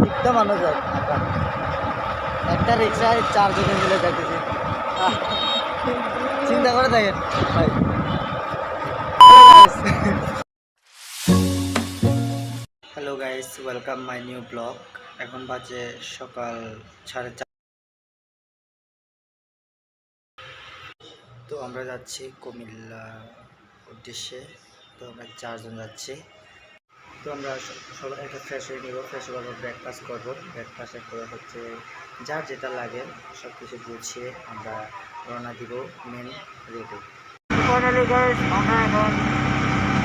তিনটা মানুষ যায় একটা রিক্সায় 4 জনে মিলে যাইতেছি চিন্তা করে দেখেন ভাই hello guys welcome my new blog এখন বাজে সকাল 4:30 তো আমরা যাচ্ছি কুমিল্লা উদ্দেশ্যে তো আমরা 4 জন যাচ্ছি তো আমরা সবাই একটা ফ্রেশ হয়ে নিব ফ্রেশ হয়ে ব্রেকফাস্ট করবো ব্রেকফাস্টের করে হচ্ছে যার যেটা লাগে সব কিছু গুছিয়ে আমরা রওনা দিব মেন রুটে ফাইনালি গাইস আমরা এখন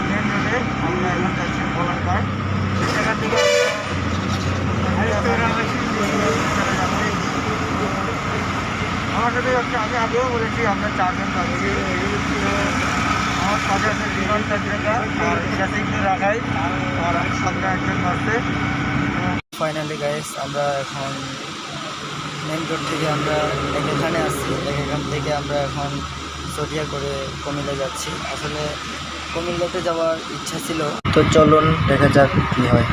মেন রোডে আমরা এখন যাচ্ছি বলাঙ্গার জায়গা থেকে আমার সাথে হচ্ছে আমি আগেও বলেছি আমরা 4 জন যাচ্ছি আমার সাথে আছে জীবন চাকরিকা আর জাসিংকে রাখাই আর সামনে একজন আছে ফাইনালি গাইস আমরা এখন মেন রোড থেকে আমরা এখানে আসছি এখান থেকে আমরা এখন সরিয়া করে কুমিল্লা যাচ্ছি আসলে কুমিল্লাতে যাওয়ার ইচ্ছা ছিল তো চলুন দেখা যাক কি হয়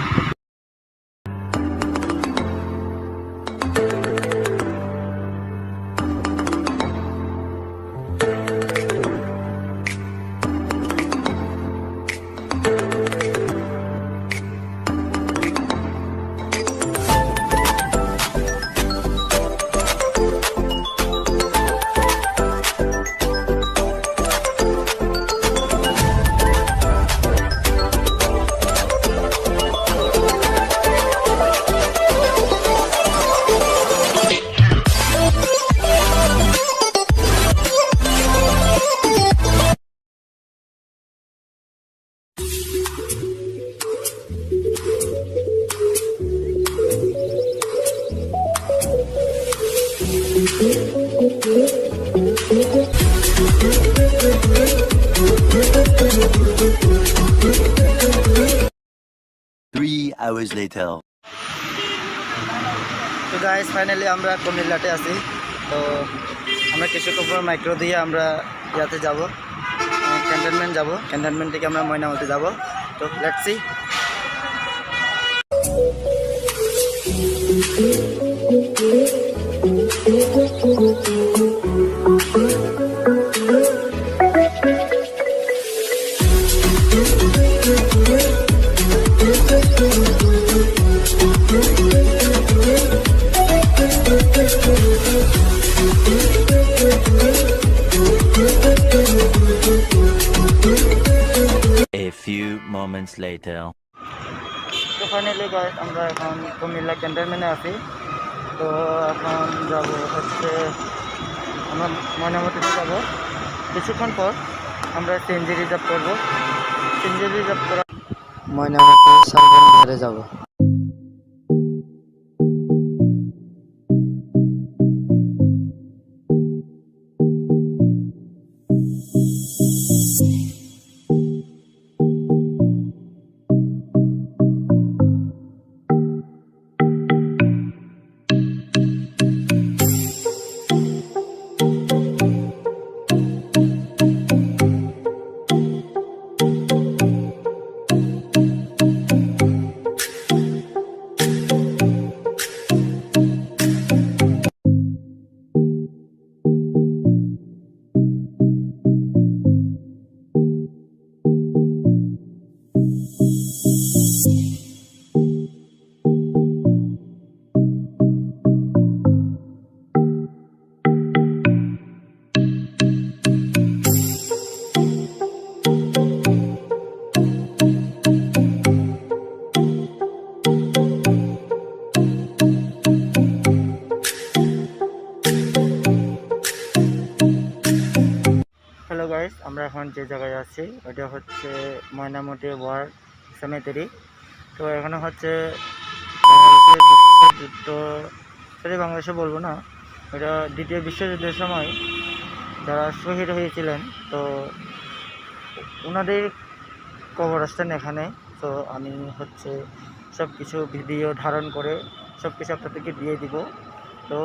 Three hours later. তো গাইস ফাইনালি আমরা কুমিল্লাতে আছি তো আমরা কিছুক্ষণ পর মাইক্রো দিয়ে আমরা ইয়াতে যাব ক্যান্টনমেন্ট যাব ক্যান্টনমেন্ট থেকে আমরা ময়নামতি যাব তো let's see A few moments later. তো ফাইনালি গাইস আমরা এখন কুমিল্লা ক্যান্টনমেন্টে আছি তো এখন যাব হচ্ছে আমরা ময়নামতিতে যাব কিছুক্ষণ পর আমরা সিএনজি রিজার্ভ করব সিএনজি রিজার্ভ করা ময়নামতি সার্ভেন ঘরে যাব হ্যালো গাইস আমরা এখন যে জায়গায় আছি ওটা হচ্ছে ময়নামতি ওয়ার সেমেটারি তো এখানে হচ্ছে বাংলাদেশের যুদ্ধ সেটা বাংলাদেশে বলবো না এটা দ্বিতীয় বিশ্বযুদ্ধের সময় যারা শহীদ হয়েছিলেন তো ওনাদের কবরস্থান এখানে তো আমি হচ্ছে সব কিছু ভিডিও ধারণ করে সব কিছু আপনাদেরকে দিয়ে দিব তো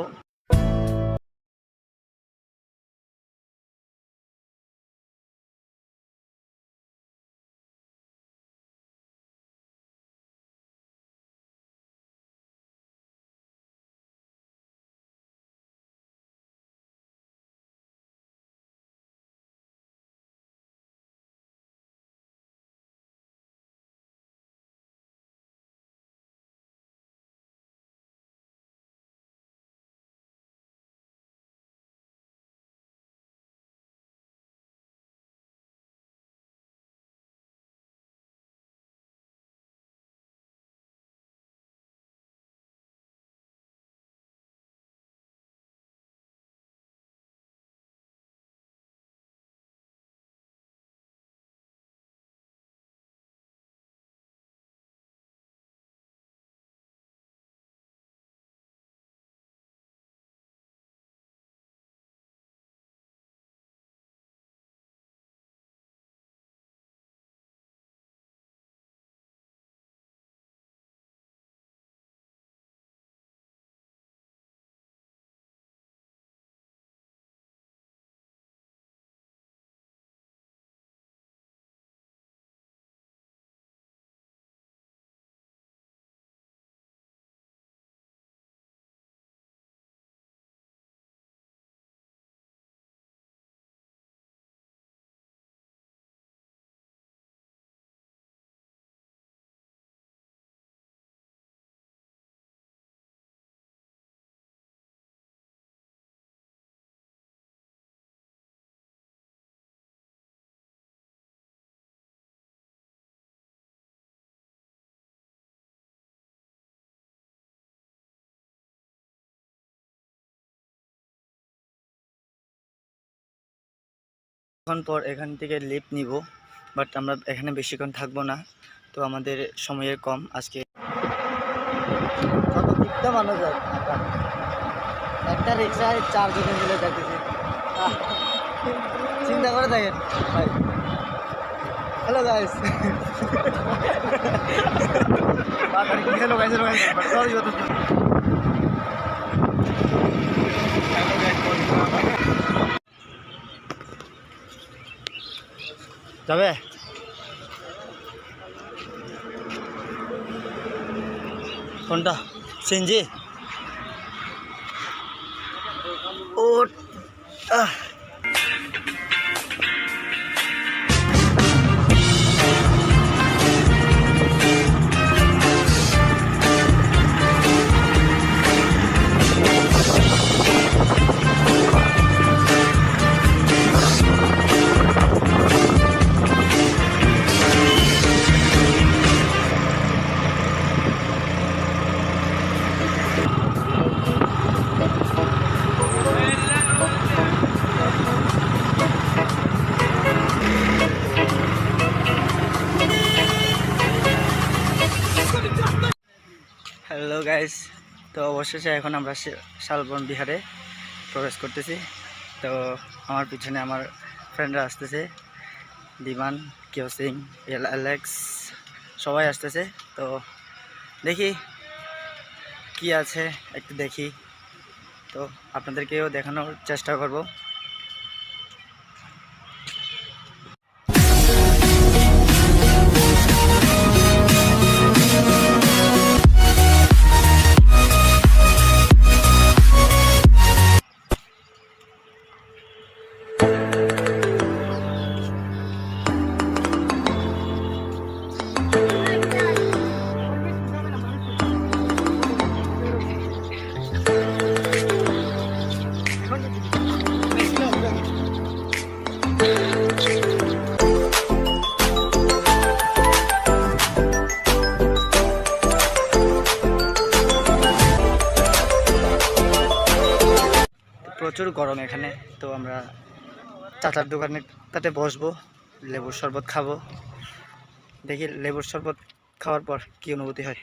এখন পর এখান থেকে লিফট নিব, বাট আমরা এখানে বেশিক্ষণ থাকবো না, তো আমাদের সময়ের কম আজকে। কত দিকটা মানুষ যায়, একটা রিক্সায় 4 জনে মিলে যাইতেছি, চিন্তা করে দেখেন ভাই। Hello guys, hello guys, sorry যাবে। কোনটা সিনজি? ও হ্যালো গাইস, তো অবশেষে এখন আমরা শালবন বিহারে প্রবেশ করতেছি। তো আমার পিছনে আমার ফ্রেন্ডরা আসতেছে, বিমান, কিয়সিং, অ্যালেক্স, সবাই আসতেছে। তো দেখি কি আছে, একটু দেখি, তো আপনাদেরকেও দেখানোর চেষ্টা করব। প্রচুর গরম এখানে, তো আমরা চাচার দোকানে তাতে বসবো, লেবুর শরবত খাবো। দেখি লেবুর শরবত খাওয়ার পর কি অনুভূতি হয়।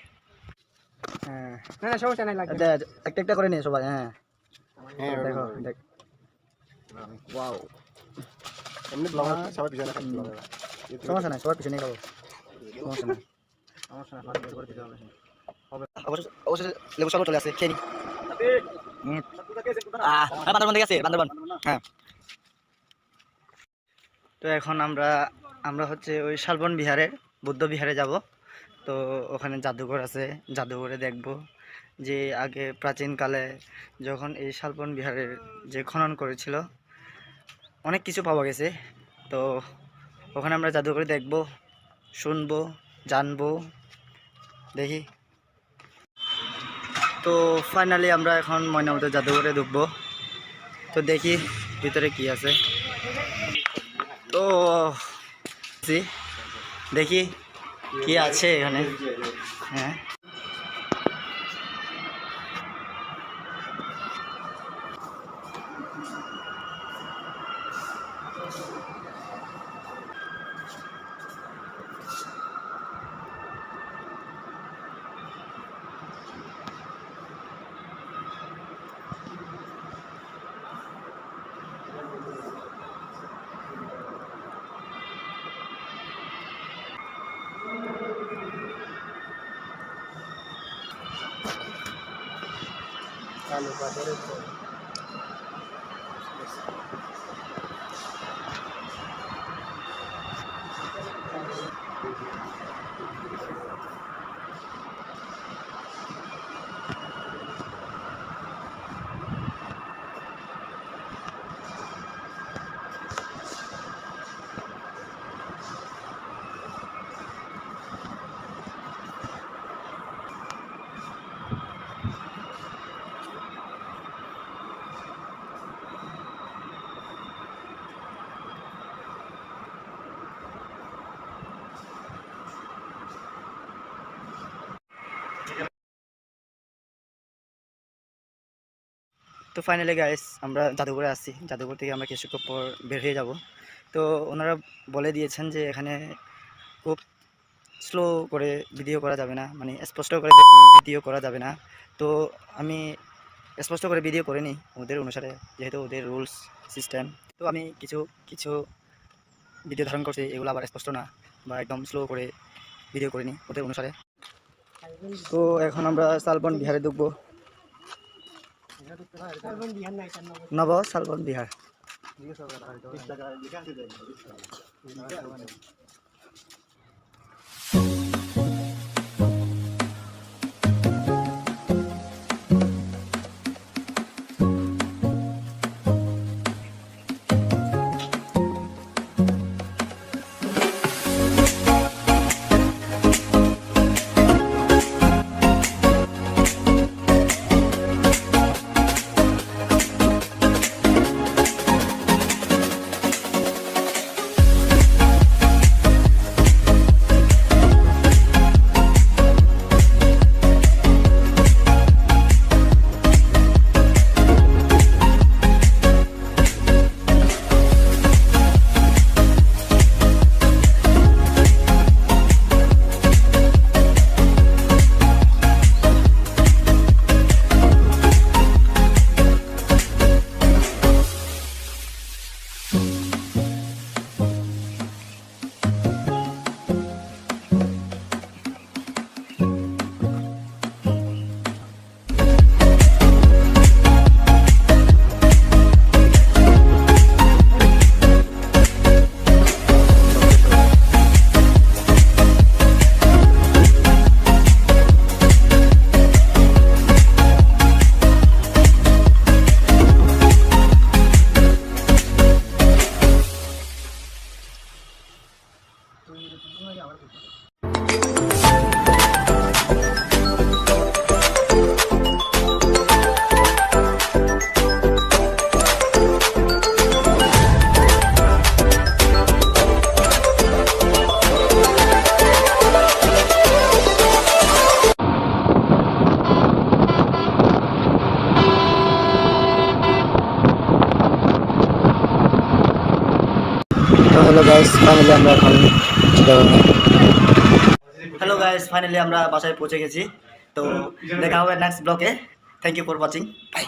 হ্যাঁ, না সমস্যা নাই, লাগবে একটা একটা করে নিয়ে সবাই। হ্যাঁ দেখো, দেখ, ওয়াও, এমনি ব্লগার সবাই পিছনে সমস্যা নাই, সবার পিছনেই খাবো, সমস্যা নাই, অবশ্যই লেবুর শরবত চলে আসে, খেয়ে নি। বান্দরবান থেকে আছে, বান্দরবান। হ্যাঁ, তো এখন আমরা হচ্ছে ওই শালবন বিহারে, বুদ্ধ বিহারে যাব। তো ওখানে জাদুঘর আছে, জাদুঘরে দেখব যে আগে প্রাচীনকালে যখন এই শালবন বিহারের যে খনন করেছিল অনেক কিছু পাওয়া গেছে। তো ওখানে আমরা জাদুঘরে দেখব, শুনবো, জানবো, দেখি। তো ফাইনালি আমরা এখন ময়নামতি জাদুঘরে ঢুকবো, তো দেখি ভিতরে কি আছে। তো দেখি কি আছে এখানে। হ্যাঁ, তো ফাইনালি গাইস আমরা জাদুঘরে আসছি, জাদুঘর থেকে আমরা কিছুক্ষণ পর বের হয়ে যাব। তো ওনারা বলে দিয়েছেন যে এখানে খুব স্লো করে ভিডিও করা যাবে না, মানে স্পষ্ট করে ভিডিও করা যাবে না। তো আমি স্পষ্ট করে ভিডিও করিনি ওদের অনুসারে, যেহেতু ওদের রুলস সিস্টেম। তো আমি কিছু কিছু ভিডিও ধারণ করছি, এগুলো আবার স্পষ্ট না বা একদম স্লো করে ভিডিও করিনি ওদের অনুসারে। তো এখন আমরা শালবন বিহারে ঢুকবো। নব শালবন বিহার। তো হ্যালো গাইস, ফাইনালি আমরা এখন ফাইনালি আমরা বাসায় পৌঁছে গেছি। তো দেখা হবে নেক্সট ব্লগে। Thank you for watching, by.